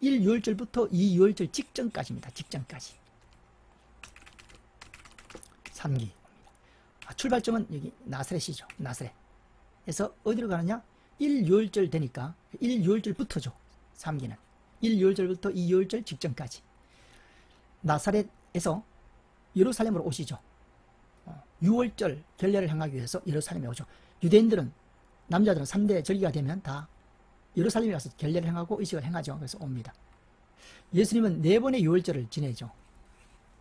1유월절부터 2유월절 직전까지입니다. 직전까지. 3기. 출발점은 여기 나사렛이죠. 나사렛에서 어디로 가느냐? 1유월절 되니까 1유월절부터죠. 3기는 1유월절부터 2유월절 직전까지 나사렛에서 예루살렘으로 오시죠. 6월절 결례를 행하기 위해서 예루살렘에 오죠. 유대인들은 남자들은 3대 절기가 되면 다 예루살렘에 가서 결례를 행하고 의식을 행하죠. 그래서 옵니다. 예수님은 4번의 6월절을 지내죠.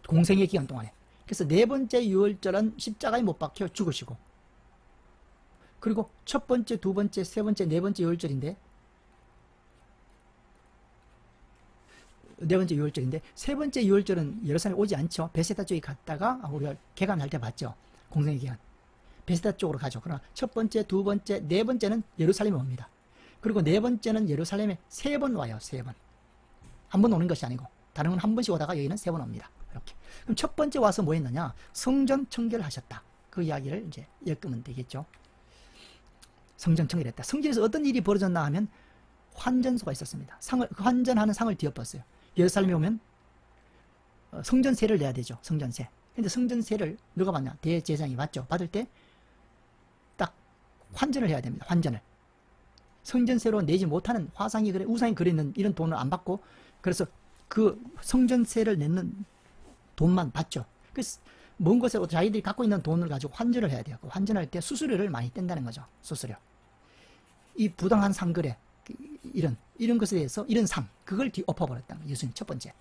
공생의 기간 동안에. 그래서 4번째 6월절은 십자가에 못 박혀 죽으시고, 그리고 첫 번째, 두 번째, 세 번째, 네 번째 6월절인데, 세 번째 6월절은 예루살렘에 오지 않죠. 베세다 쪽에 갔다가 우리가 개간할 때 봤죠. 공생의 기간. 베세다 쪽으로 가죠. 그러나 첫 번째, 두 번째, 네 번째는 예루살렘에 옵니다. 그리고 네 번째는 예루살렘에 3번 와요. 3번. 한 번 오는 것이 아니고 다른 건 한 번씩 오다가 여기는 3번 옵니다. 이렇게. 그럼 첫 번째 와서 뭐 했느냐? 성전 청결을 하셨다. 그 이야기를 이제 엮으면 되겠죠. 성전 청결했다. 성전에서 어떤 일이 벌어졌나 하면 환전소가 있었습니다. 환전하는 상을 뒤엎었어요. 예루살렘에 오면 성전세를 내야 되죠. 성전세. 근데 성전세를 누가 받냐? 대제사장이 받죠. 받을 때 딱 환전을 해야 됩니다. 환전을. 성전세로 내지 못하는 우상이 그리는 이런 돈을 안 받고, 그래서 그 성전세를 내는 돈만 받죠. 그래서 먼 곳에 자기들이 갖고 있는 돈을 가지고 환전을 해야 돼요. 환전할 때 수수료를 많이 뗀다는 거죠. 수수료. 이 부당한 상거래, 이런 것에 대해서, 이런 그걸 엎어버렸다는 거예요. 예수님 첫 번째.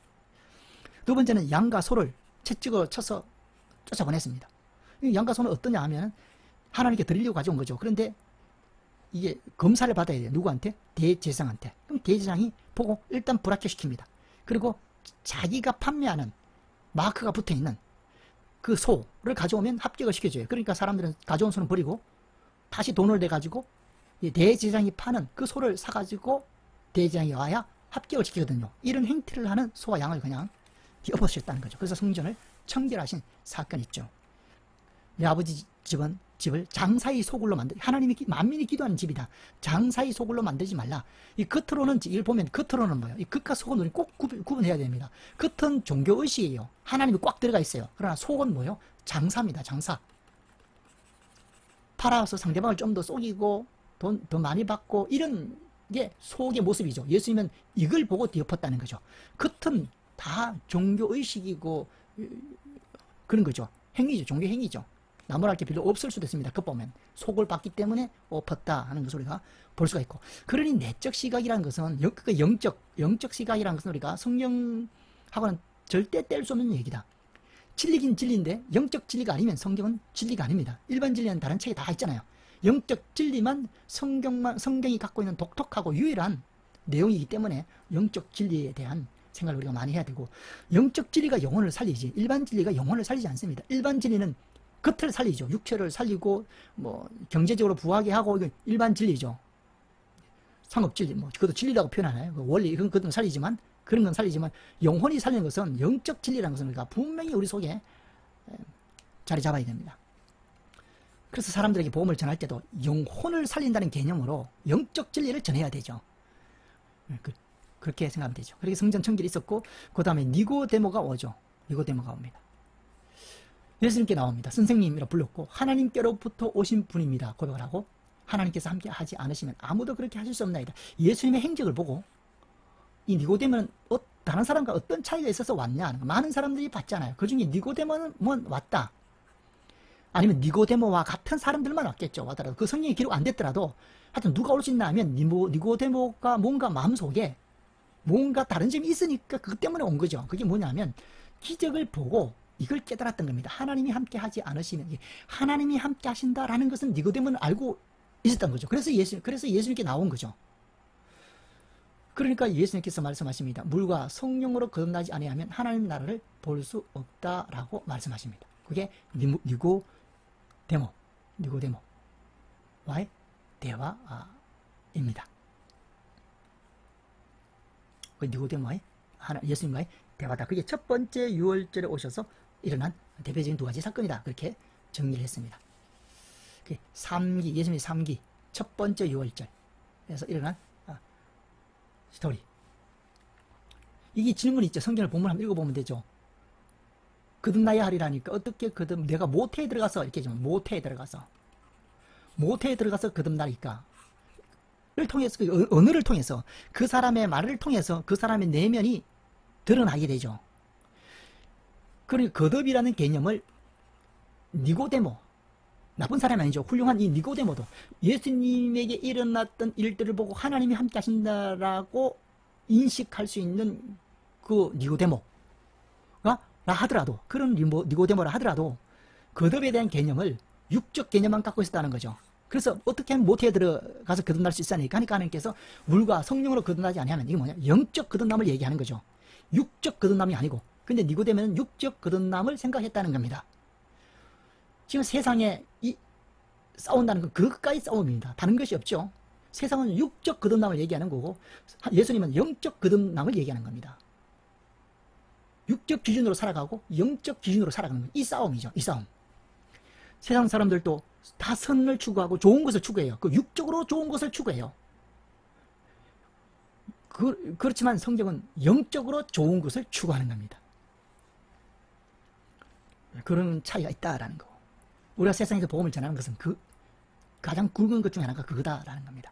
두 번째는 양과 소를 채찍으로 쳐서 쫓아보냈습니다. 양과 소는 어떠냐 하면 하나님께 드리려고 가져온 거죠. 그런데 이게 검사를 받아야 돼요. 누구한테? 대제사장한테. 그럼 대제사장이 보고 일단 불합격시킵니다. 그리고 자기가 판매하는 마크가 붙어있는 그 소를 가져오면 합격을 시켜줘요. 그러니까 사람들은 가져온 소는 버리고 다시 돈을 내가지고 대제사장이 파는 그 소를 사가지고 대제사장이 와야 합격을 시키거든요. 이런 행태를 하는 소와 양을 그냥 엎어주셨다는 거죠. 그래서 성전을 청결하신 사건이 있죠. 내 아버지 집을 장사의 소굴로 하나님이 만민이 기도하는 집이다. 장사의 소굴로 만들지 말라. 이 겉으로는, 이걸 보면 겉으로는 뭐예요? 이 겉과 속은 꼭 구분해야 됩니다. 겉은 종교의식이에요. 하나님이 꽉 들어가 있어요. 그러나 속은 뭐예요? 장사입니다. 장사. 팔아서 상대방을 좀 더 속이고 돈 더 많이 받고 이런 게 속의 모습이죠. 예수님은 이걸 보고 뒤엎었다는 거죠. 겉은 다 종교의식이고 그런 거죠. 행위죠. 종교 행위죠. 나무랄 게 별로 없을 수도 있습니다. 그 보면 속을 봤기 때문에 엎었다 하는 것을 우리가 볼 수가 있고, 그러니 내적 시각이라는 것은 영적 시각이라는 것은 우리가 성경하고는 절대 뗄 수 없는 얘기다. 진리긴 진리인데 영적 진리가 아니면 성경은 진리가 아닙니다. 일반 진리는 다른 책에 다 있잖아요. 영적 진리만 성경이 갖고 있는 독특하고 유일한 내용이기 때문에 영적 진리에 대한 생각을 우리가 많이 해야 되고, 영적 진리가 영혼을 살리지 일반 진리가 영혼을 살리지 않습니다. 일반 진리는 겉을 살리죠. 육체를 살리고 뭐 경제적으로 부하게 하고, 이건 일반 진리죠. 상업 진리, 그것도 진리라고 표현하나요? 원리 그건 살리지만, 그런 건 살리지만 영혼이 살리는 것은, 영적 진리라는 것은 우리가 분명히 우리 속에 자리 잡아야 됩니다. 그래서 사람들에게 복음을 전할 때도 영혼을 살린다는 개념으로 영적 진리를 전해야 되죠. 그렇게 생각하면 되죠. 그렇게 성전 청결이 있었고, 그 다음에 니고데모가 오죠. 니고데모가 옵니다. 예수님께 나옵니다. 선생님이라 불렀고, 하나님께로부터 오신 분입니다. 고백을 하고, 하나님께서 함께 하지 않으시면 아무도 그렇게 하실 수 없나이다. 예수님의 행적을 보고 이 니고데모는 다른 사람과 어떤 차이가 있어서 왔냐 하는 거. 많은 사람들이 봤잖아요. 그 중에 니고데모는 왔다. 아니면 니고데모와 같은 사람들만 왔겠죠. 왔더라도 그 성경이 기록 안 됐더라도 하여튼 누가 올 수 있나 하면 니고데모가 뭔가 마음속에 뭔가 다른 점이 있으니까 그것 때문에 온 거죠. 그게 뭐냐면 기적을 보고 이걸 깨달았던 겁니다. 하나님이 함께 하지 않으시면, 하나님이 함께 하신다라는 것은 니고데모는 알고 있었던 거죠. 그래서 예수님께 나온 거죠. 그러니까 예수님께서 말씀하십니다. 물과 성령으로 거듭나지 아니하면 하나님 나라를 볼 수 없다라고 말씀하십니다. 그게 니고데모와의 대화입니다. 니고데모와의 예수님과의 대화다. 그게 첫 번째 6월절에 오셔서 일어난 대표적인 2가지 사건이다. 그렇게 정리를 했습니다. 예수님의 3기 첫 번째 6월절에서 일어난 스토리. 이게 질문이 있죠. 성경을 본문 한번 읽어보면 되죠. 거듭나야 하리라니까 어떻게 내가 모태에 들어가서 이렇게 좀 모태에 들어가서 거듭나니까 를 통해서 그 언어를 통해서 그 사람의 말을 통해서 그 사람의 내면이 드러나게 되죠. 그리고 거듭이라는 개념을 니고데모, 나쁜 사람이 아니죠. 훌륭한 이 니고데모도 예수님에게 일어났던 일들을 보고 하나님이 함께 하신다라고 인식할 수 있는 그 니고데모가 하더라도, 그런 니고데모라 하더라도 거듭에 대한 개념을 육적 개념만 갖고 있었다는 거죠. 그래서 어떻게 하면 모태에 들어가서 거듭날 수 있으니까 하나님께서 물과 성령으로 거듭나지 아니하면 이게 뭐냐, 영적 거듭남을 얘기하는 거죠. 육적 거듭남이 아니고. 근데 니고데모는 육적 거듭남을 생각했다는 겁니다. 지금 세상에 싸운다는 건 그것까지 싸움입니다. 다른 것이 없죠. 세상은 육적 거듭남을 얘기하는 거고 예수님은 영적 거듭남을 얘기하는 겁니다. 육적 기준으로 살아가고 영적 기준으로 살아가는 거예요. 이 싸움이죠. 이 싸움. 세상 사람들도 다 선을 추구하고 좋은 것을 추구해요. 그 육적으로 좋은 것을 추구해요. 그렇지만 성경은 영적으로 좋은 것을 추구하는 겁니다. 그런 차이가 있다라는 거. 우리가 세상에서 복음을 전하는 것은 그 가장 굵은 것 중에 하나가 그거다라는 겁니다.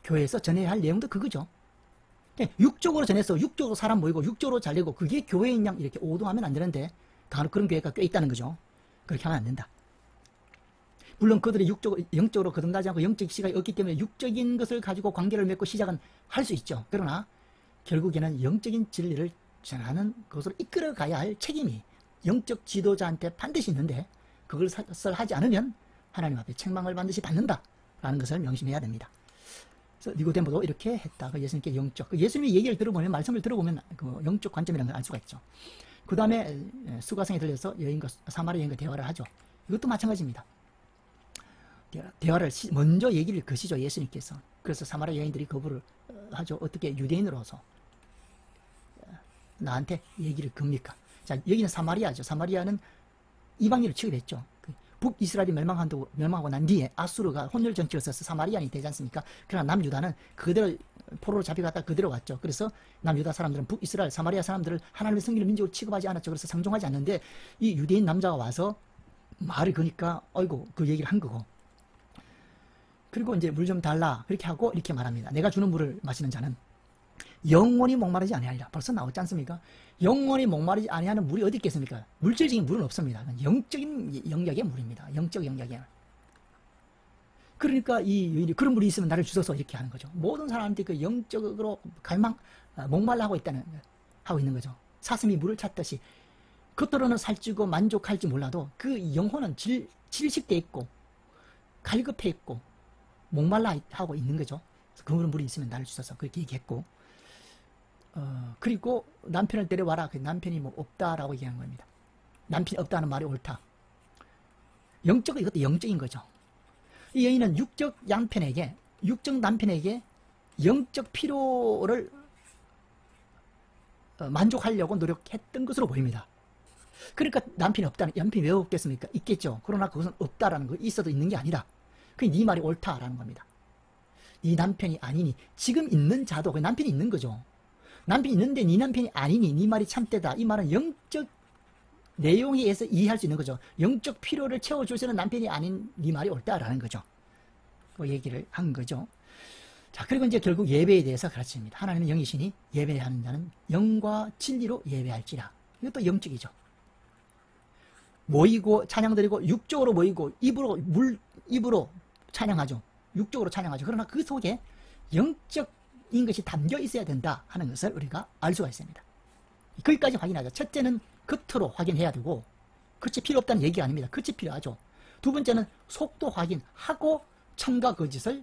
교회에서 전해야 할 내용도 그거죠. 육적으로 전해서 육적으로 사람 모이고 육적으로 잘되고 그게 교회인 양 이렇게 오도하면 안 되는데 그런 교회가 꽤 있다는 거죠. 그렇게 하면 안 된다. 물론 그들이 영적으로 거듭나지 않고 영적 시각이 없기 때문에 육적인 것을 가지고 관계를 맺고 시작은 할 수 있죠. 그러나 결국에는 영적인 진리를 전하는 것으로 이끌어 가야 할 책임이 영적 지도자한테 반드시 있는데 그것을 하지 않으면 하나님 앞에 책망을 반드시 받는다라는 것을 명심해야 됩니다. 그래서 니고데모도 이렇게 했다. 예수님께 영적, 예수님의 얘기를 들어보면, 말씀을 들어보면 그 영적 관점이라는 걸 알 수가 있죠. 그 다음에 수가성에 들려서 사마리아 여인과 대화를 하죠. 이것도 마찬가지입니다. 대화를 먼저 얘기를 거시죠, 예수님께서. 그래서 사마리아 여인들이 거부를 하죠. 어떻게 유대인으로서 나한테 얘기를 겁니까? 자, 여기는 사마리아죠. 사마리아는 이방인을 취급했죠. 북이스라엘이 멸망하고 난 뒤에 아수르가 혼혈 정치를 써서 사마리안이 되지 않습니까? 그러나 남유다는 그대로 포로로 잡혀갔다 그대로 갔죠. 그래서 남유다 사람들은 북이스라엘, 사마리아 사람들을 하나님의 성기를 민족으로 취급하지 않았죠. 그래서 상종하지 않는데 이 유대인 남자가 와서 말을 거니까 어이구 그 얘기를 한 거고. 그리고 이제 물 좀 달라 그렇게 하고 이렇게 말합니다. 내가 주는 물을 마시는 자는 영원히 목마르지 아니하리라. 벌써 나왔지 않습니까? 영원히 목마르지 아니하는 물이 어디 있겠습니까? 물질적인 물은 없습니다. 영적인 영역의 물입니다. 영적 영역의. 그러니까 그런 물이 있으면 나를 주소서 이렇게 하는 거죠. 모든 사람들이 그 영적으로 목말라 하고 있는 거죠. 사슴이 물을 찾듯이 겉으로는 살찌고 만족할지 몰라도 그 영혼은 질식돼 있고 갈급해 있고 목말라 하고 있는 거죠. 그런 물이 있으면 나를 주소서 그렇게 얘기했고, 그리고 남편을 데려와라. 그 남편이 뭐 없다라고 얘기하는 겁니다. 남편이 없다는 말이 옳다. 이것도 영적인 거죠. 이 여인은 육적 남편에게 영적 필요를 만족하려고 노력했던 것으로 보입니다. 그러니까 남편이 왜 없겠습니까? 있겠죠. 그러나 그것은 없다라는 거, 있어도 있는 게 아니다. 그게 네 말이 옳다라는 겁니다. 네 남편이 아니니, 지금 있는 자도 그 남편이 있는 거죠. 남편이 있는데 네 남편이 아니니 네 말이 참되다. 이 말은 영적 내용에 의해서 이해할 수 있는 거죠. 영적 필요를 채워줄 수 있는 남편이 아닌 네 말이 옳다라는 거죠. 그 얘기를 한 거죠. 자, 그리고 이제 결국 예배에 대해서 가르칩니다. 하나님은 영이시니 예배하는 자는 영과 진리로 예배할지라. 이것도 영적이죠. 모이고 찬양드리고 육적으로 모이고 입으로 찬양하죠. 육적으로 찬양하죠. 그러나 그 속에 영적인 것이 담겨 있어야 된다 하는 것을 우리가 알 수가 있습니다. 거기까지 확인하죠. 첫째는 겉으로 확인해야 되고, 겉이 필요 없다는 얘기가 아닙니다. 겉이 필요하죠. 두 번째는 속도 확인하고 참과 거짓을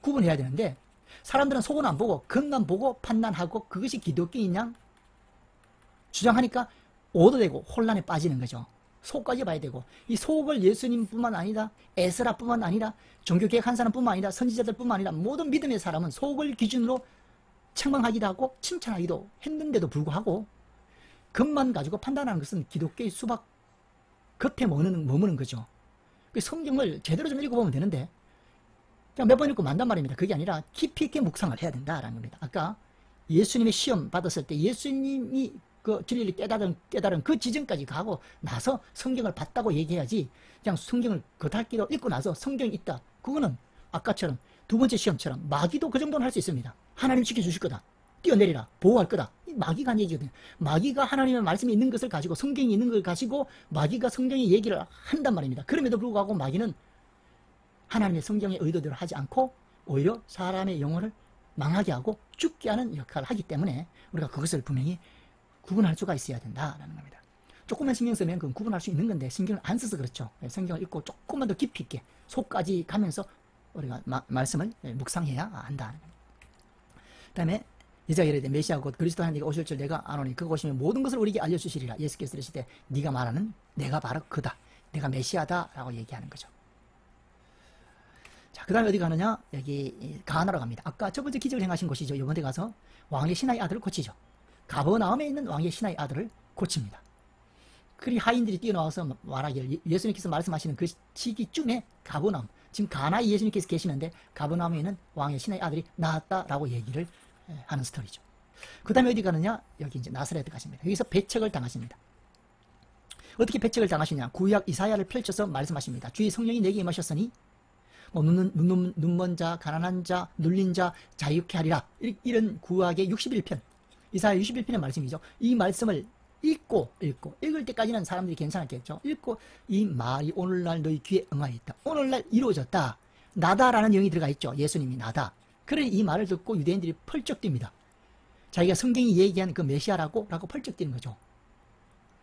구분해야 되는데, 사람들은 속은 안 보고 겉만 보고 판단하고 그것이 기독교인 양 주장하니까 오도되고 혼란에 빠지는 거죠. 속까지 봐야 되고, 이 속을 예수님뿐만 아니라 에스라뿐만 아니라 종교개혁한 사람뿐만 아니라 선지자들뿐만 아니라 모든 믿음의 사람은 속을 기준으로 책망하기도 하고 칭찬하기도 했는데도 불구하고 겉만 가지고 판단하는 것은 기독교의 수박 겉에 머무는 거죠. 성경을 제대로 좀 읽어보면 되는데 그냥 몇 번 읽고 만단 말입니다. 그게 아니라 깊이 있게 묵상을 해야 된다라는 겁니다. 아까 예수님의 시험 받았을 때 예수님이 그 진리를 깨달은 그 지점까지 가고 나서 성경을 봤다고 얘기해야지, 그냥 성경을 겉핥기로 읽고 나서 성경이 있다, 그거는 아까처럼 두 번째 시험처럼 마귀도 그 정도는 할 수 있습니다. 하나님 지켜주실 거다, 뛰어내리라, 보호할 거다, 마귀가 한 얘기거든요. 마귀가 하나님의 말씀이 있는 것을 가지고, 성경이 있는 걸 가지고 마귀가 성경의 얘기를 한단 말입니다. 그럼에도 불구하고 마귀는 하나님의 성경의 의도대로 하지 않고 오히려 사람의 영혼을 망하게 하고 죽게 하는 역할을 하기 때문에 우리가 그것을 분명히 구분할 수가 있어야 된다라는 겁니다. 조금만 신경 쓰면 그건 구분할 수 있는 건데 신경을 안 써서 그렇죠. 성경을 읽고 조금만 더 깊이 있게 속까지 가면서 우리가 말씀을 묵상해야 한다는 겁니다. 그 다음에 이자가 이르되 메시아 곧 그리스도 하나님이 오실 줄 내가 아노니 그가 오시면 모든 것을 우리에게 알려주시리라. 예수께서 이르시되 네가 말하는 내가 바로 그다, 내가 메시아다 라고 얘기하는 거죠. 자, 그 다음에 어디 가느냐, 여기 가나로 갑니다. 아까 첫 번째 기적을 행하신 곳이죠. 이번 데 가서 왕의 신하의 아들을 고치죠. 가버나움에 있는 왕의 신하의 아들을 고칩니다. 그리 하인들이 뛰어나와서 말하기를, 예수님께서 말씀하시는 그 시기쯤에 가버나움, 지금 가나에 예수님께서 계시는데 가버나움에 있는 왕의 신하의 아들이 나았다라고 얘기를 하는 스토리죠. 그 다음에 어디 가느냐, 여기 이제 나사렛에 가십니다. 여기서 배척을 당하십니다. 어떻게 배척을 당하시냐, 구약 이사야를 펼쳐서 말씀하십니다. 주의 성령이 내게 임하셨으니 눈먼 자, 가난한 자, 눌린 자 자유케 하리라. 이런 구약의 61편, 이사야 61편의 말씀이죠. 이 말씀을 읽을 때까지는 사람들이 괜찮았겠죠. 읽고 이 말이 오늘날 너희 귀에 응하였다, 오늘날 이루어졌다, 나다라는 영이 들어가 있죠. 예수님이 나다. 그러니 이 말을 듣고 유대인들이 펄쩍뜁니다. 자기가 성경이 얘기한 그 메시아라고 펄쩍뛰는 거죠.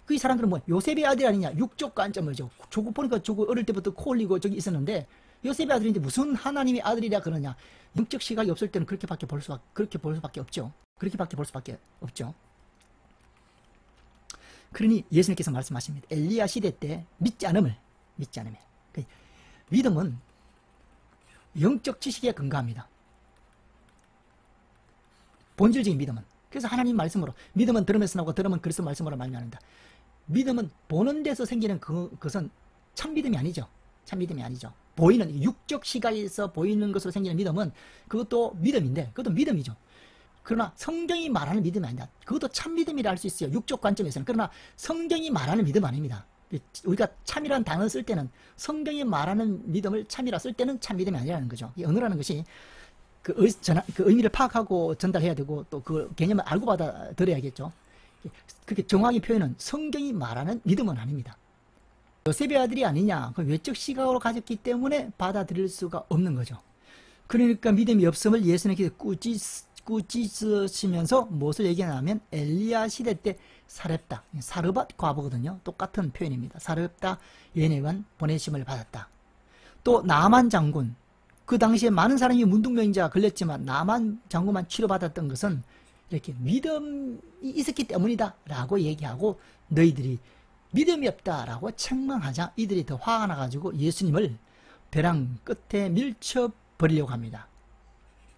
그 사람들은 뭐 요셉의 아들 아니냐, 육적 관점이죠. 저거 보니까 저거 어릴 때부터 코 올리고 저기 있었는데 요셉의 아들인데 무슨 하나님의 아들이라 그러냐. 영적 시각이 없을 때는 그렇게 볼 수밖에 없죠. 그러니 예수님께서 말씀하십니다. 엘리야 시대 때 믿지 않으면, 믿음은 영적 지식에 근거합니다. 본질적인 믿음은. 그래서 하나님 말씀으로, 믿음은 들으면서 나오고 들으면 그리스도 말씀으로 말미암는다. 믿음은 보는 데서 생기는 그것은 참 믿음이 아니죠. 보이는 육적 시각에서 보이는 것으로 생기는 믿음은 그것도 믿음인데, 그것도 믿음이죠. 그러나 성경이 말하는 믿음이 아니다. 그것도 참 믿음이라 할 수 있어요. 육적 관점에서는. 그러나 성경이 말하는 믿음 아닙니다. 우리가 참이라는 단어를 쓸 때는, 성경이 말하는 믿음을 참이라 쓸 때는 참 믿음이 아니라는 거죠. 이 언어라는 것이 그 의미를 파악하고 전달해야 되고 또 그 개념을 알고 받아들여야겠죠. 그렇게 정확히 표현은 성경이 말하는 믿음은 아닙니다. 요셉의 아들이 아니냐, 그 외적 시각으로 가졌기 때문에 받아들일 수가 없는 거죠. 그러니까 믿음이 없음을 예수님께서 꾸짖으시면서 무엇을 얘기하냐면 엘리야 시대 때 사렙다, 사르밧 과부거든요. 똑같은 표현입니다. 사렙다 예언관 보내심을 받았다. 또 나만 장군, 그 당시에 많은 사람이 문둥병자 걸렸지만 나만 장군만 치료받았던 것은 이렇게 믿음이 있었기 때문이다 라고 얘기하고, 너희들이 믿음이 없다 라고 책망하자 이들이 더 화가 나가지고 예수님을 벼랑 끝에 밀쳐버리려고 합니다.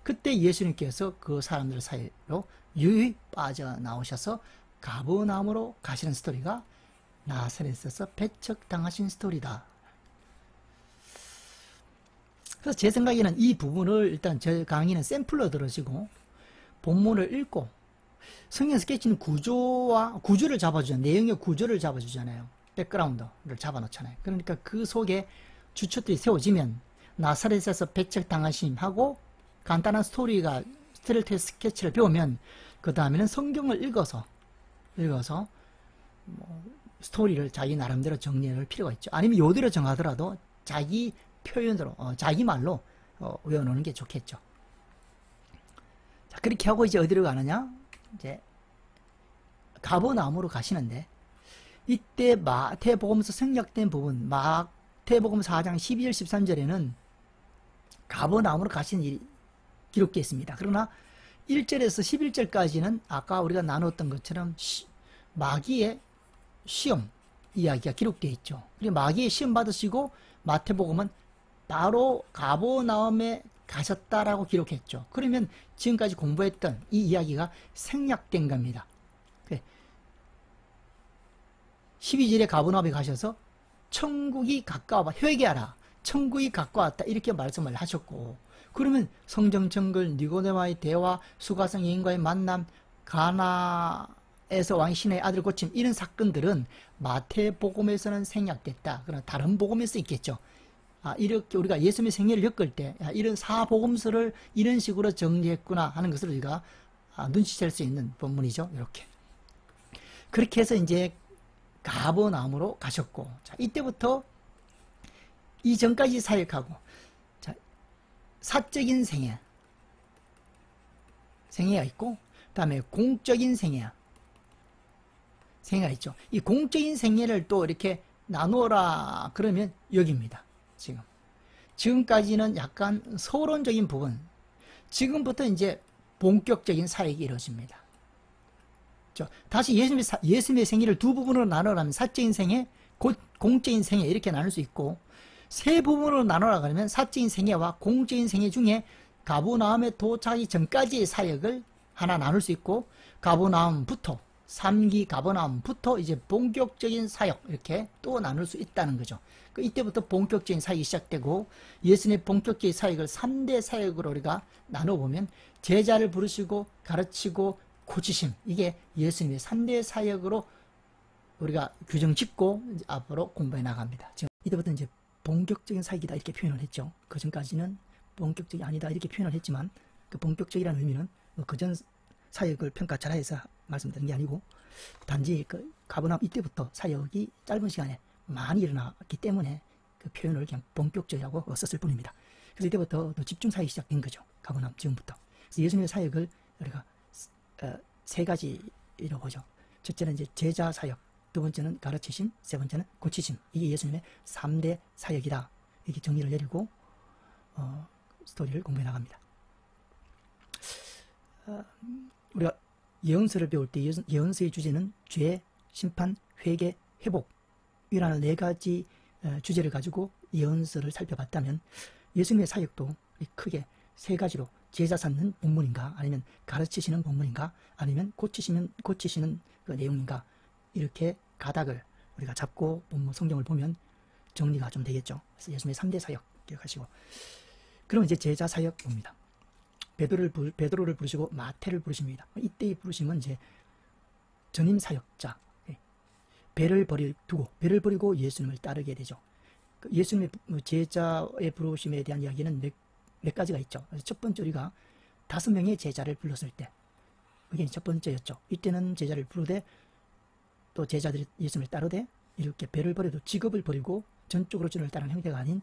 그때 예수님께서 그 사람들 사이로 유유히 빠져나오셔서 가버나움으로 가시는 스토리가 나사렛에서 배척당하신 스토리다. 그래서 제 생각에는 이 부분을 일단 제 강의는 샘플로 들으시고 본문을 읽고 성경에서 깨치는 구조를 잡아주잖아요. 내용의 구조를 잡아주잖아요. 백그라운드를 잡아놓잖아요. 그러니까 그 속에 주축들이 세워지면 나사렛에서 배척당하심하고 간단한 스토리텔 스케치를 배우면 그 다음에는 성경을 읽어서 스토리를 자기 나름대로 정리할 필요가 있죠. 아니면 요대로 정하더라도 자기 표현으로, 자기 말로 외워놓는 게 좋겠죠. 자, 그렇게 하고 이제 어디로 가느냐? 이제 가버나움으로 가시는데, 이때 마태복음서 생략된 부분, 마태복음 4장 12절 13절에는 가버나움으로 가시는 일이 기록되어 있습니다. 그러나 1절에서 11절까지는 아까 우리가 나눴던 것처럼 마귀의 시험 이야기가 기록되어 있죠. 그리고 마귀의 시험 받으시고 마태복음은 바로 가버나움에 가셨다라고 기록했죠. 그러면 지금까지 공부했던 이 이야기가 생략된 겁니다. 12절에 가버나움에 가셔서 천국이 가까워봐, 회개하라, 천국이 가까웠다, 이렇게 말씀을 하셨고, 그러면 성령 정글, 니고데마의 대화, 수가성 여인과의 만남, 가나에서 왕이 신의 아들 고침, 이런 사건들은 마태복음에서는 생략됐다. 그러나 다른 복음에서 있겠죠. 이렇게 우리가 예수님의 생애를 엮을 때 이런 사복음서를 이런 식으로 정리했구나 하는 것을 우리가 눈치챌 수 있는 본문이죠. 이렇게. 그렇게 해서 이제 가버나움으로 가셨고, 자, 이때부터 이전까지 사역하고, 자, 사적인 생애가 있고, 그 다음에 공적인 생애가 있죠. 이 공적인 생애를 또 이렇게 나누어라 그러면 여기입니다. 지금까지는 약간 서론적인 부분, 지금부터 이제 본격적인 사역이 이루어집니다. 다시 예수님의 생애를 두 부분으로 나누라면 사적인 생애, 공적인 생애 이렇게 나눌 수 있고, 세 부분으로 나누라 그러면 사적인 생애와 공적인 생애 중에 가버나움에 도착하기 전까지의 사역을 하나 나눌 수 있고, 가버나움부터 3기 가버나움부터 이제 본격적인 사역 이렇게 또 나눌 수 있다는 거죠. 이때부터 본격적인 사역이 시작되고, 예수님의 본격적인 사역을 3대 사역으로 우리가 나눠보면 제자를 부르시고 가르치고 고치심, 이게 예수님의 3대 사역으로 우리가 규정 짓고 앞으로 공부해 나갑니다. 지금 이때부터 이제 본격적인 사역이다 이렇게 표현을 했죠. 그 전까지는 본격적이 아니다 이렇게 표현을 했지만, 그 본격적이라는 의미는 그전 사역을 평가절하해서 말씀드린 게 아니고, 단지 그 가버나움 이때부터 사역이 짧은 시간에 많이 일어났기 때문에 그 표현을 그냥 본격적이라고 썼을 뿐입니다. 그래서 이때부터 또 집중 사역이 시작된 거죠. 가버나움 지금부터. 그래서 예수님의 사역을 우리가 세 가지로 보죠. 첫째는 이제 제자 사역, 두 번째는 가르치심, 세 번째는 고치심. 이게 예수님의 3대 사역이다. 이렇게 정리를 내리고 스토리를 공부해 나갑니다. 우리가 예언서를 배울 때 예언서의 주제는 죄, 심판, 회개, 회복 이라는 네 가지 주제를 가지고 예언서를 살펴봤다면, 예수님의 사역도 크게 세 가지로, 제자 삼는 본문인가, 아니면 가르치시는 본문인가, 아니면 고치시는 그 내용인가, 이렇게 가닥을 우리가 잡고 본문 성경을 보면 정리가 좀 되겠죠. 그래서 예수님의 3대 사역 기억하시고, 그럼 이제 제자 사역 봅니다. 베드로를 부르시고 마태를 부르십니다. 이때의 부르심은 이제 전임 사역자, 배를 버리고 예수님을 따르게 되죠. 예수님의 제자의 부르심에 대한 이야기는 몇 가지가 있죠. 첫 번째, 우리가 5명의 제자를 불렀을 때, 그게 첫 번째였죠. 이때는 제자를 부르되 또 제자들이 예수님을 따르되, 이렇게 배를 버려도 직업을 버리고 전적으로 주님을 따르는 형태가 아닌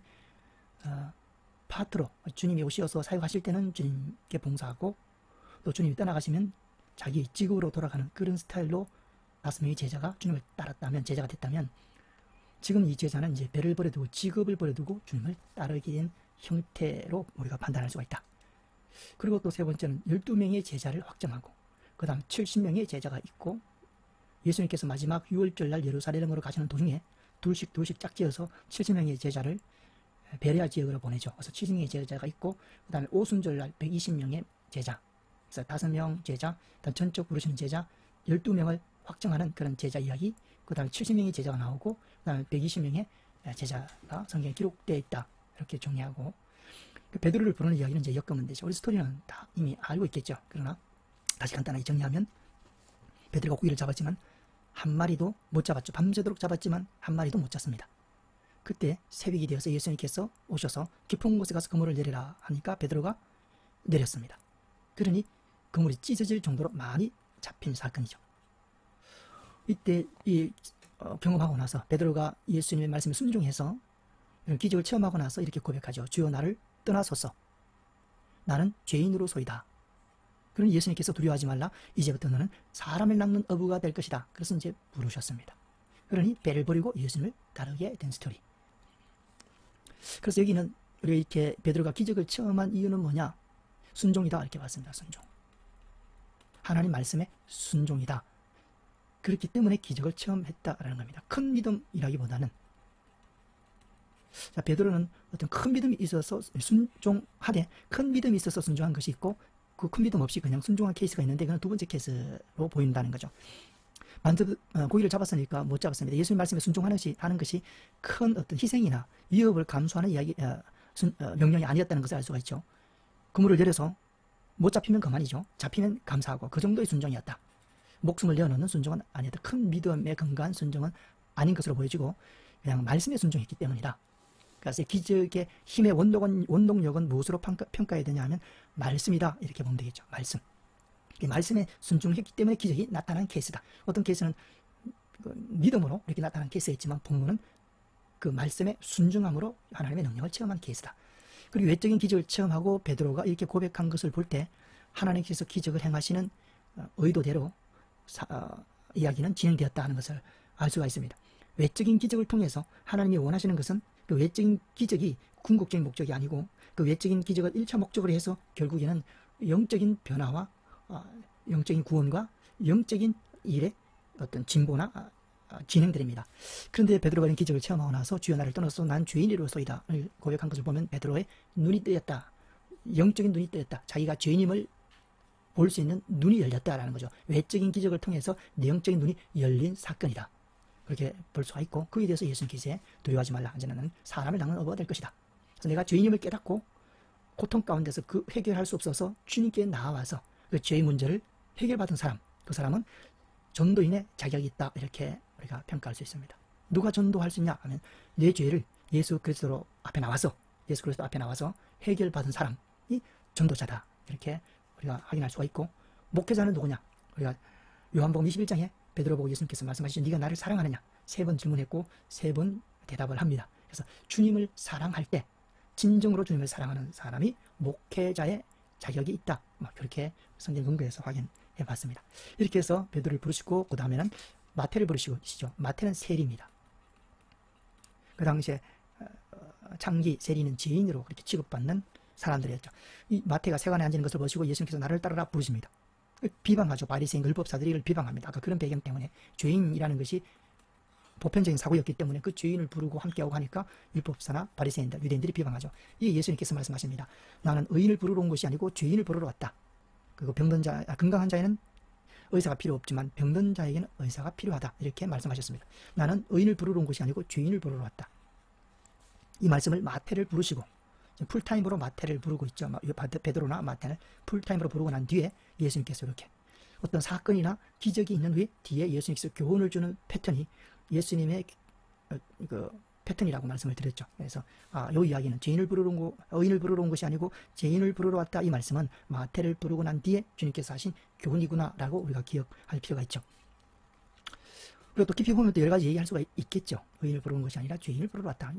파트로, 주님이 오셔서 사역하실 때는 주님께 봉사하고, 또 주님이 떠나가시면 자기 직업으로 돌아가는 그런 스타일로 5명의 제자가 주님을 따랐다면, 제자가 됐다면, 지금 이 제자는 이제 배를 버려두고 직업을 버려두고 주님을 따르게 된 형태로 우리가 판단할 수가 있다. 그리고 또 세 번째는 12명의 제자를 확정하고, 그 다음 70명의 제자가 있고, 예수님께서 마지막 6월절 날 예루살렘으로 가시는 도중에 둘씩 짝지어서 70명의 제자를 베레아 지역으로 보내죠. 그래서 70명의 제자가 있고, 그 다음에 오순절 날 120명의 제자, 그래서 5명 제자, 전적 부르시는 제자 12명을 확정하는 그런 제자 이야기, 그 다음에 70명의 제자가 나오고, 그 다음에 120명의 제자가 성경에 기록되어 있다. 이렇게 정리하고, 베드로를 부르는 이야기는 이제 엮으면 되죠. 우리 스토리는 다 이미 알고 있겠죠. 그러나 다시 간단하게 정리하면, 베드로가 고기를 잡았지만 한 마리도 못 잡았죠. 밤새도록 잡았지만 한 마리도 못 잡습니다. 그때 새벽이 되어서 예수님께서 오셔서 깊은 곳에 가서 그물을 내리라 하니까 베드로가 내렸습니다. 그러니 그물이 찢어질 정도로 많이 잡힌 사건이죠. 이때 경험하고 나서 베드로가 예수님의 말씀에 순종해서 이런 기적을 체험하고 나서 이렇게 고백하죠. 주여, 나를 떠나소서. 나는 죄인으로소이다. 그러니 예수님께서 두려워하지 말라. 이제부터 너는 사람을 낚는 어부가 될 것이다. 그래서 이제 부르셨습니다. 그러니 배를 버리고 예수님을 따르게 된 스토리. 그래서 여기는 우리가 이렇게 베드로가 기적을 체험한 이유는 뭐냐? 순종이다. 이렇게 봤습니다. 순종. 하나님 말씀에 순종이다. 그렇기 때문에 기적을 체험했다라는 겁니다. 큰 믿음이라기보다는, 자, 베드로는 어떤 큰 믿음이 있어서 순종하되, 큰 믿음이 있어서 순종한 것이 있고, 그 큰 믿음 없이 그냥 순종한 케이스가 있는데, 그건 두 번째 케이스로 보인다는 거죠. 고기를 잡았으니까 못 잡았습니다. 예수님 말씀에 순종하는 것이 큰 어떤 희생이나 위협을 감수하는 명령이 아니었다는 것을 알 수가 있죠. 그물을 내려서 못 잡히면 그만이죠. 잡히면 감사하고 그 정도의 순종이었다. 목숨을 내어놓는 순종은 아니었다. 큰 믿음의 건강한 순종은 아닌 것으로 보여지고 그냥 말씀에 순종했기 때문이다. 그래서 기적의 힘의 원동력은 무엇으로 평가해야 되냐 하면 말씀이다. 이렇게 보면 되겠죠. 말씀. 이 말씀에 순종했기 때문에 기적이 나타난 케이스다. 어떤 케이스는 믿음으로 이렇게 나타난 케이스였지만 본문은 그 말씀에 순종함으로 하나님의 능력을 체험한 케이스다. 그리고 외적인 기적을 체험하고 베드로가 이렇게 고백한 것을 볼 때 하나님께서 기적을 행하시는 의도대로 이야기는 진행되었다 하는 것을 알 수가 있습니다. 외적인 기적을 통해서 하나님이 원하시는 것은 그 외적인 기적이 궁극적인 목적이 아니고 그 외적인 기적을 1차 목적으로 해서 결국에는 영적인 변화와 영적인 구원과 영적인 일의 어떤 진보나 진행들입니다. 그런데 베드로가 이런 기적을 체험하고 나서 주여 나를 떠나서 난 죄인으로서이다 고백한 것을 보면 베드로의 눈이 뜨였다. 영적인 눈이 뜨였다. 자기가 죄인임을 볼 수 있는 눈이 열렸다라는 거죠. 외적인 기적을 통해서 내용적인 눈이 열린 사건이다. 그렇게 볼 수가 있고 그에 대해서 예수님께서 두려워하지 말라. 언제나는 사람을 당은 업어야 될 것이다. 그래서 내가 죄인임을 깨닫고 고통 가운데서 그 해결할 수 없어서 주님께 나와서 그 죄의 문제를 해결받은 사람, 그 사람은 전도인의 자격이 있다. 이렇게 우리가 평가할 수 있습니다. 누가 전도할 수 있냐 하면 내 죄를 예수 그리스도 앞에 나와서 해결받은 사람이 전도자다. 이렇게 우리가 확인할 수가 있고 목회자는 누구냐? 우리가 요한복음 21장에 베드로 보고 예수님께서 말씀하시죠. 네가 나를 사랑하느냐? 3번 질문했고 3번 대답을 합니다. 그래서 주님을 사랑할 때 진정으로 주님을 사랑하는 사람이 목회자의 자격이 있다. 그렇게 성경 근거에서 확인해 봤습니다. 이렇게 해서 베드로를 부르시고 그 다음에는 마태를 부르시죠. 마태는 세리입니다. 그 당시에 창기, 세리는 죄인으로 그렇게 취급받는 사람들이었죠. 이 마태가 세관에 앉는 것을 보시고 예수님께서 나를 따르라 부르십니다. 비방하죠. 바리새인 율법사들이 이를 비방합니다. 아까 그런 배경 때문에 죄인이라는 것이 보편적인 사고였기 때문에 그 죄인을 부르고 함께하고 하니까 율법사나 바리새인들, 유대인들이 비방하죠. 이에 예수님께서 말씀하십니다. 나는 의인을 부르러 온 것이 아니고 죄인을 부르러 왔다. 그리고 건강한 자에는 의사가 필요 없지만 병든 자에게는 의사가 필요하다. 이렇게 말씀하셨습니다. 나는 의인을 부르러 온 것이 아니고 죄인을 부르러 왔다. 이 말씀을 마태를 부르시고 풀타임으로 마태를 부르고 있죠. 베드로나 마태를 풀타임으로 부르고 난 뒤에 예수님께서 이렇게 어떤 사건이나 기적이 있는 후에 뒤에 예수님께서 교훈을 주는 패턴이 예수님의 그 패턴이라고 말씀을 드렸죠. 그래서 이 이야기는 의인을 부르러 온 것이 아니고 죄인을 부르러 왔다. 이 말씀은 마태를 부르고 난 뒤에 주님께서 하신 교훈이구나라고 우리가 기억할 필요가 있죠. 그리고 또 깊이 보면 또 여러 가지 얘기할 수가 있겠죠. 의인을 부르는 것이 아니라 죄인을 부르러 왔다.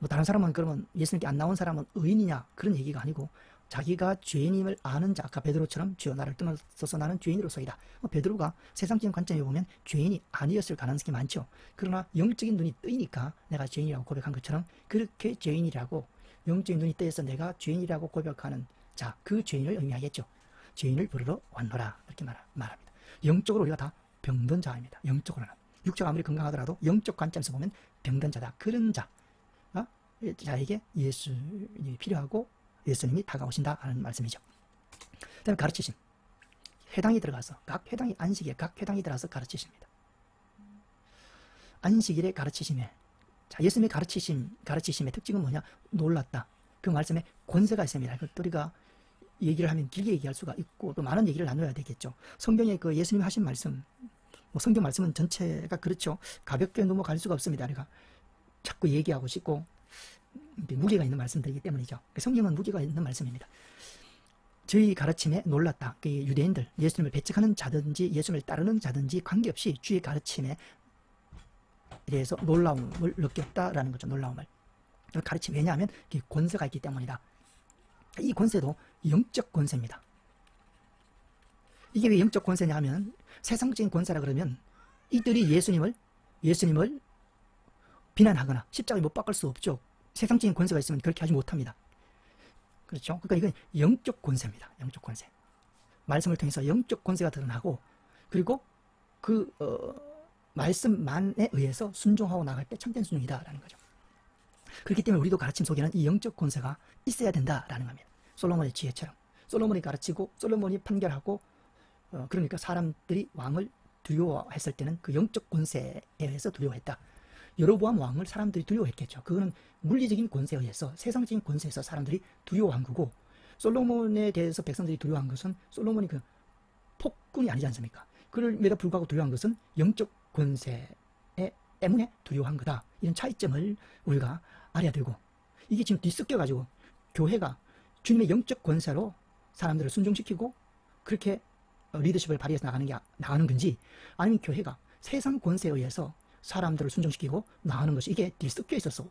뭐 다른 사람은 그러면 예수님께 안 나온 사람은 의인이냐 그런 얘기가 아니고 자기가 죄인임을 아는 자, 아까 베드로처럼 주여 나를 떠나서서 나는 죄인으로서이다. 베드로가 세상적인 관점에 보면 죄인이 아니었을 가능성이 많죠. 그러나 영적인 눈이 뜨이니까 내가 죄인이라고 고백한 것처럼 그렇게 죄인이라고 영적인 눈이 뜨여서 내가 죄인이라고 고백하는 자, 그 죄인을 의미하겠죠. 죄인을 부르러 왔노라 이렇게 말합니다. 영적으로 우리가 다 병든 자입니다. 영적으로는. 육체가 아무리 건강하더라도 영적 관점에서 보면 병든 자다. 그런 자에게 예수님이 필요하고 예수님이 다가오신다 하는 말씀이죠. 그 다음에 가르치심. 회당이 들어가서 각 회당이 안식일에 각 회당이 들어가서 가르치십니다. 안식일의 가르치심에 예수님의 가르치심의 특징은 뭐냐? 놀랐다. 그 말씀에 권세가 있습니다. 그걸 우리가 얘기를 하면 길게 얘기할 수가 있고 또 많은 얘기를 나눠야 되겠죠. 성경에 그 예수님이 하신 말씀, 성경 말씀은 전체가 그렇죠. 가볍게 넘어갈 수가 없습니다. 우리가 자꾸 얘기하고 싶고 무게가 있는 말씀들이기 때문이죠. 성경은 무게가 있는 말씀입니다. 저희 가르침에 놀랐다. 유대인들, 예수님을 배척하는 자든지 예수님을 따르는 자든지 관계없이 주의 가르침에 대해서 놀라움을 느꼈다라는 거죠. 놀라움을. 가르침, 왜냐하면 권세가 있기 때문이다. 이 권세도 영적 권세입니다. 이게 왜 영적 권세냐 하면 세상적인 권세라 그러면 이들이 예수님을 비난하거나 십자가에 못 박을 수 없죠. 세상적인 권세가 있으면 그렇게 하지 못합니다. 그렇죠? 그러니까 이건 영적 권세입니다. 영적 권세. 말씀을 통해서 영적 권세가 드러나고 그리고 그 말씀만에 의해서 순종하고 나갈 때 참된 순종이다라는 거죠. 그렇기 때문에 우리도 가르침 속에는 이 영적 권세가 있어야 된다라는 겁니다. 솔로몬의 지혜처럼 솔로몬이 가르치고 솔로몬이 판결하고 그러니까 사람들이 왕을 두려워했을 때는 그 영적 권세에 의해서 두려워했다. 여로보암 왕을 사람들이 두려워했겠죠. 그거는 물리적인 권세에 의해서 세상적인 권세에서 사람들이 두려워한 거고 솔로몬에 대해서 백성들이 두려워한 것은 솔로몬이 그 폭군이 아니지 않습니까? 그럼에도 불구하고 두려워한 것은 영적 권세 때문에 두려워한 거다. 이런 차이점을 우리가 알아야 되고, 이게 지금 뒤섞여가지고 교회가 주님의 영적 권세로 사람들을 순종시키고 그렇게 리더십을 발휘해서 나가는 건지, 아니면 교회가 세상 권세에 의해서 사람들을 순종시키고 나가는 것이, 이게 뒤섞여 있어서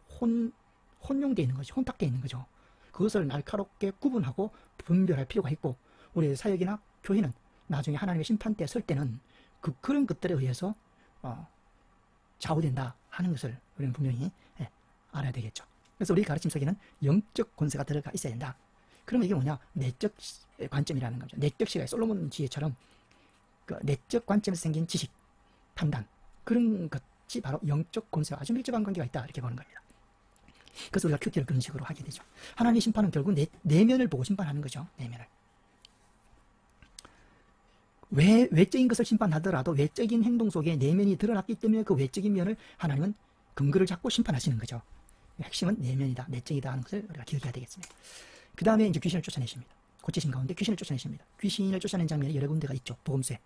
혼용되어 있는 거죠. 혼탁되어 있는 거죠. 그것을 날카롭게 구분하고 분별할 필요가 있고, 우리 사역이나 교회는 나중에 하나님의 심판 때 설 때는 그런 것들에 의해서 좌우된다 하는 것을 우리는 분명히 알아야 되겠죠. 그래서 우리 가르침 속에는 영적 권세가 들어가 있어야 된다. 그러면 이게 뭐냐? 내적 관점이라는 거죠. 내적 시각, 솔로몬 지혜처럼 그 내적 관점에서 생긴 지식, 판단, 그런 것이 바로 영적 권세와 아주 밀접한 관계가 있다, 이렇게 보는 겁니다. 그래서 우리가 큐티를 그런 식으로 하게 되죠. 하나님의 심판은 결국 내면을 보고 심판하는 거죠. 내면을. 외적인 것을 심판하더라도 외적인 행동 속에 내면이 드러났기 때문에 그 외적인 면을 하나님은 근거를 잡고 심판하시는 거죠. 핵심은 내면이다, 내적이다 하는 것을 우리가 기억해야 되겠습니다. 그 다음에 이제 귀신을 쫓아내십니다. 고치신 가운데 귀신을 쫓아내십니다. 귀신을 쫓아낸 장면이 여러 군데가 있죠. 복음서에.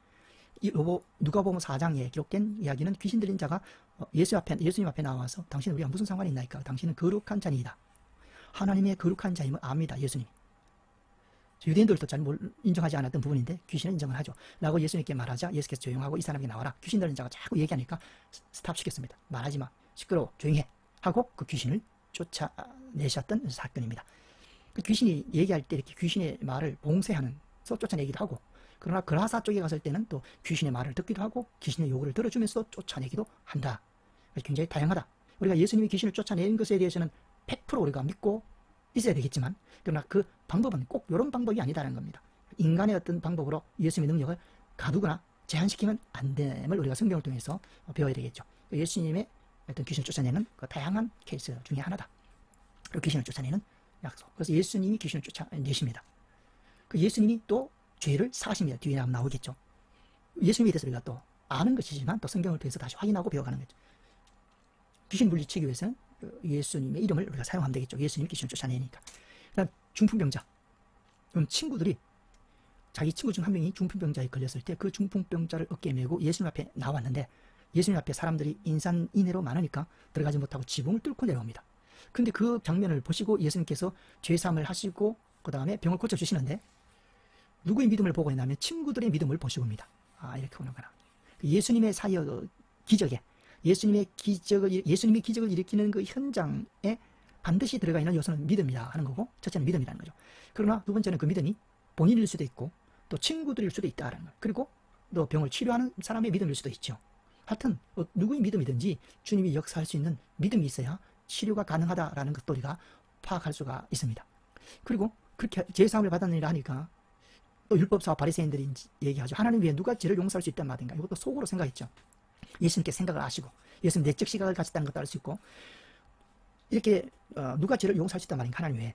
누가복음 4장에 기록된 이야기는 귀신 들린 자가 예수님 앞에 나와서 당신은 우리와 무슨 상관이 있나이까? 당신은 거룩한 자니이다. 하나님의 거룩한 자임을 압니다. 예수님. 유대인들도 잘 인정하지 않았던 부분인데 귀신은 인정을 하죠. 라고 예수님께 말하자 예수께서 조용하고 이 사람에게 나와라. 귀신 들린 자가 자꾸 얘기하니까 스탑시켰습니다. 말하지 마. 시끄러워. 조용해. 하고 그 귀신을 쫓아내셨던 사건입니다. 그 귀신이 얘기할 때 이렇게 귀신의 말을 봉쇄하면서 쫓아내기도 하고, 그러나 그라사 쪽에 갔을 때는 또 귀신의 말을 듣기도 하고 귀신의 요구를 들어주면서 쫓아내기도 한다. 굉장히 다양하다. 우리가 예수님이 귀신을 쫓아낸 것에 대해서는 100% 우리가 믿고 있어야 되겠지만, 그러나 그 방법은 꼭 이런 방법이 아니다라는 겁니다. 인간의 어떤 방법으로 예수님의 능력을 가두거나 제한시키면 안 됨을 우리가 성경을 통해서 배워야 되겠죠. 예수님의 어떤 귀신을 쫓아내는 그 다양한 케이스 중에 하나다. 그리고 귀신을 쫓아내는 약속. 그래서 예수님이 귀신을 쫓아내십니다. 그 예수님이 또 죄를 사십니다. 뒤에 나오겠죠. 예수님에 대해서 우리가 또 아는 것이지만 또 성경을 통해서 다시 확인하고 배워가는 거죠. 귀신 물리치기 위해서는 예수님의 이름을 우리가 사용하면 되겠죠. 예수님이 귀신을 쫓아내니까. 그다음 중풍병자. 그럼 친구들이 자기 친구 중 한 명이 중풍병자에 걸렸을 때 그 중풍병자를 어깨에 메고 예수님 앞에 나왔는데, 예수님 앞에 사람들이 인산인해로 많으니까 들어가지 못하고 지붕을 뚫고 내려옵니다. 근데 그 장면을 보시고 예수님께서 죄사함을 하시고 그 다음에 병을 고쳐주시는데, 누구의 믿음을 보고 있냐면 친구들의 믿음을 보시고 옵니다. 이렇게 오는구나. 예수님의 사역 기적에, 예수님이 기적을 일으키는 그 현장에 반드시 들어가 있는 요소는 믿음이다 하는 거고, 첫째는 믿음이라는 거죠. 그러나 두 번째는 그 믿음이 본인일 수도 있고 또 친구들일 수도 있다는 거. 그리고 또 병을 치료하는 사람의 믿음일 수도 있죠. 하여튼 누구의 믿음이든지 주님이 역사할 수 있는 믿음이 있어야 치료가 가능하다라는 것도 우리가 파악할 수가 있습니다. 그리고 그렇게 제사함을 받았느니라 하니까 또 율법사와 바리새인들이 얘기하죠. 하나님 위에 누가 죄를 용서할 수 있단 말인가. 이것도 속으로 생각했죠. 예수님께 생각을 아시고 예수님 내적 시각을 가졌다는 것도 알 수 있고, 이렇게 누가 죄를 용서할 수 있단 말인가. 하나님 외에.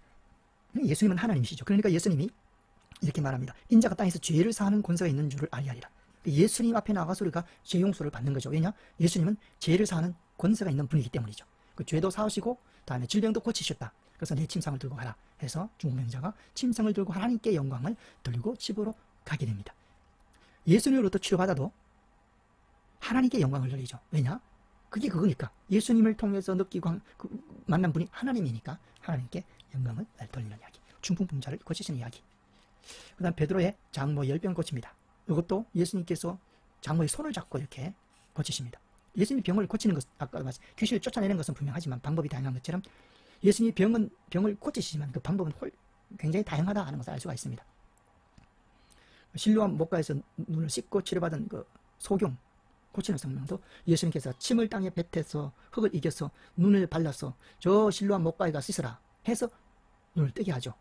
예수님은 하나님이시죠. 그러니까 예수님이 이렇게 말합니다. 인자가 땅에서 죄를 사하는 권세가 있는 줄을 알리하리라. 예수님 앞에 나가서 우리가 죄 용서를 받는 거죠. 왜냐? 예수님은 죄를 사하는 권세가 있는 분이기 때문이죠. 그 죄도 사하시고 다음에 질병도 고치셨다. 그래서 내 침상을 들고 가라 해서 중풍병자가 침상을 들고 하나님께 영광을 돌리고 집으로 가게 됩니다. 예수님으로부터 치료받아도 하나님께 영광을 돌리죠. 왜냐? 그게 그거니까. 예수님을 통해서 느끼고 만난 분이 하나님이니까 하나님께 영광을 돌리는 이야기. 중풍병자를 고치시는 이야기. 그 다음 베드로의 장모 10병 고칩니다. 이것도 예수님께서 장모의 손을 잡고 이렇게 고치십니다. 예수님이 병을 고치는 것, 아까 말씀, 귀신을 쫓아내는 것은 분명하지만 방법이 다양한 것처럼 예수님이 병을 고치시지만 그 방법은 굉장히 다양하다 하는 것을 알 수가 있습니다. 실로암 목가에서 눈을 씻고 치료받은 그 소경 고치는 성명도 예수님께서 침을 땅에 뱉어서 흙을 이겨서 눈을 발라서 저 실로암 목가에 가 씻으라 해서 눈을 뜨게 하죠.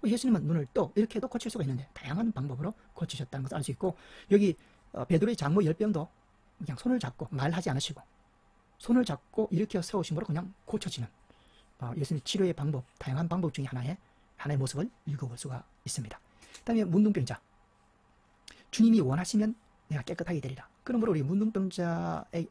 예수님은 눈을 이렇게 해도 고칠 수가 있는데 다양한 방법으로 고치셨다는 것을 알 수 있고, 여기 베드로의 장모 10병도 그냥 손을 잡고 말하지 않으시고 손을 잡고 일으켜 세우심으로 그냥 고쳐지는 예수님 치료의 방법, 다양한 방법 중에 하나의 모습을 읽어볼 수가 있습니다. 그 다음에 문둥병자. 주님이 원하시면 내가 깨끗하게 되리라. 그러므로 우리 문둥병자의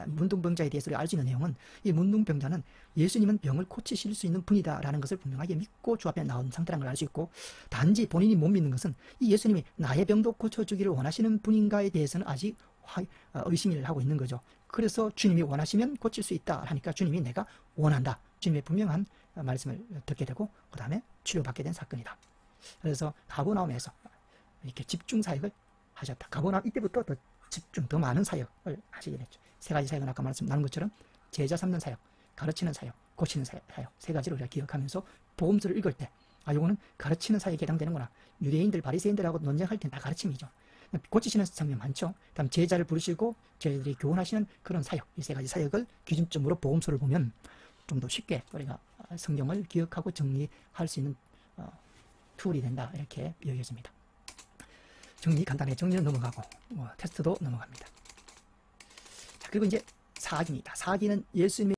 문둥병자에 대해서 우리가 알 수 있는 내용은 이 문둥병자는 예수님은 병을 고치실 수 있는 분이다라는 것을 분명하게 믿고 주 앞에 나온 상태라는 걸 알 수 있고, 단지 본인이 못 믿는 것은 이 예수님이 나의 병도 고쳐주기를 원하시는 분인가에 대해서는 아직 의심을 하고 있는 거죠. 그래서 주님이 원하시면 고칠 수 있다 하니까 주님이 내가 원한다, 주님의 분명한 말씀을 듣게 되고 그 다음에 치료받게 된 사건이다. 그래서 가버나움에서 이렇게 집중 사역을 하셨다. 가버나움 이때부터 더 집중, 더 많은 사역을 하시게 됐죠. 세 가지 사역은 아까 말씀 나눈 것처럼 제자 삼는 사역, 가르치는 사역, 고치는 사역, 세 가지를 우리가 기억하면서 복음서를 읽을 때 요거는 가르치는 사역에 해당되는구나. 유대인들, 바리새인들하고 논쟁할 때 다 가르침이죠. 고치시는 장면 많죠. 다음 제자를 부르시고 저희들이 교훈하시는 그런 사역, 이 세 가지 사역을 기준점으로 복음서를 보면 좀 더 쉽게 우리가 성경을 기억하고 정리할 수 있는 툴이 된다, 이렇게 여겨집니다. 간단해. 정리는 넘어가고 테스트도 넘어갑니다. 자, 그리고 이제 사기입니다. 사기는 예수님의